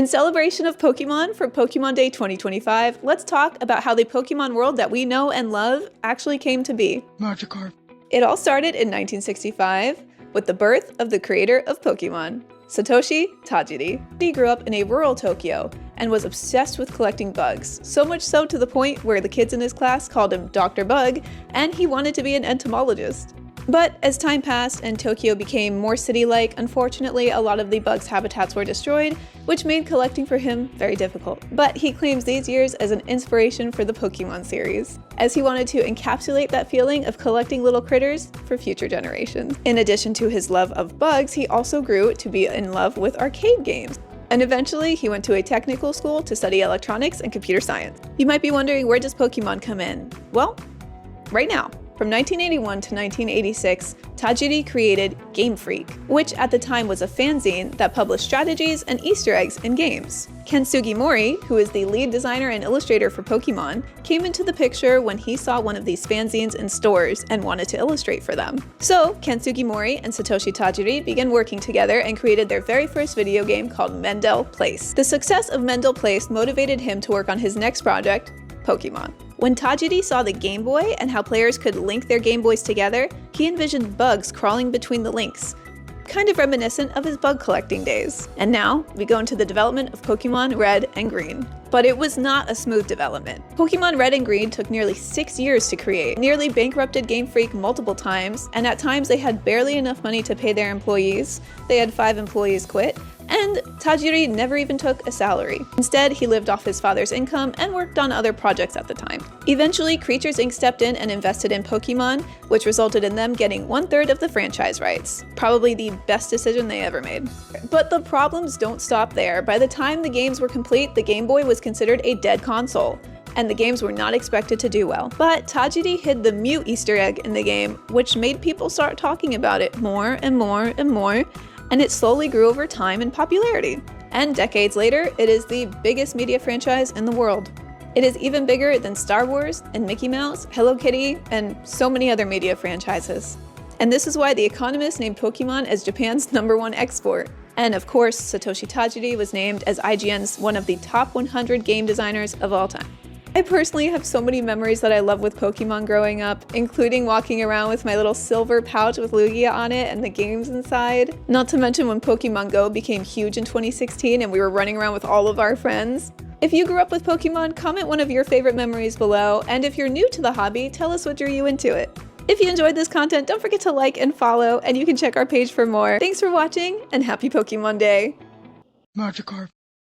In celebration of Pokemon for Pokemon Day 2025, let's talk about how the Pokemon world that we know and love actually came to be. Magikarp. It all started in 1965 with the birth of the creator of Pokemon, Satoshi Tajiri. He grew up in a rural Tokyo and was obsessed with collecting bugs, so much so to the point where the kids in his class called him Dr. Bug, and he wanted to be an entomologist. But as time passed and Tokyo became more city-like, unfortunately a lot of the bugs' habitats were destroyed, which made collecting for him very difficult. But he claims these years as an inspiration for the Pokemon series, as he wanted to encapsulate that feeling of collecting little critters for future generations. In addition to his love of bugs, he also grew to be in love with arcade games. And eventually, he went to a technical school to study electronics and computer science. You might be wondering, where does Pokemon come in? Well, right now. From 1981 to 1986, Tajiri created Game Freak, which at the time was a fanzine that published strategies and Easter eggs in games. Ken Sugimori, who is the lead designer and illustrator for Pokemon, came into the picture when he saw one of these fanzines in stores and wanted to illustrate for them. So Ken Sugimori and Satoshi Tajiri began working together and created their very first video game called Mendel Place. The success of Mendel Place motivated him to work on his next project, Pokemon. When Tajiri saw the Game Boy and how players could link their Game Boys together, he envisioned bugs crawling between the links, kind of reminiscent of his bug collecting days. And now, we go into the development of Pokemon Red and Green. But it was not a smooth development. Pokemon Red and Green took nearly 6 years to create, nearly bankrupted Game Freak multiple times, and at times they had barely enough money to pay their employees. They had 5 employees quit, and Tajiri never even took a salary. Instead, he lived off his father's income and worked on other projects at the time. Eventually, Creatures Inc. stepped in and invested in Pokemon, which resulted in them getting 1/3 of the franchise rights. Probably the best decision they ever made. But the problems don't stop there. By the time the games were complete, the Game Boy was considered a dead console, and the games were not expected to do well. But Tajiri hid the Mew Easter egg in the game, which made people start talking about it more and more and more, and it slowly grew over time in popularity. And decades later, it is the biggest media franchise in the world. It is even bigger than Star Wars and Mickey Mouse, Hello Kitty, and so many other media franchises. And this is why The Economist named Pokemon as Japan's #1 export. And of course, Satoshi Tajiri was named as IGN's one of the top 100 game designers of all time. I personally have so many memories that I love with Pokemon growing up, including walking around with my little silver pouch with Lugia on it and the games inside. Not to mention when Pokemon Go became huge in 2016 and we were running around with all of our friends. If you grew up with Pokemon, comment one of your favorite memories below, and if you're new to the hobby, tell us what drew you into it. If you enjoyed this content, don't forget to like and follow, and you can check our page for more. Thanks for watching, and happy Pokemon Day! Magikarp.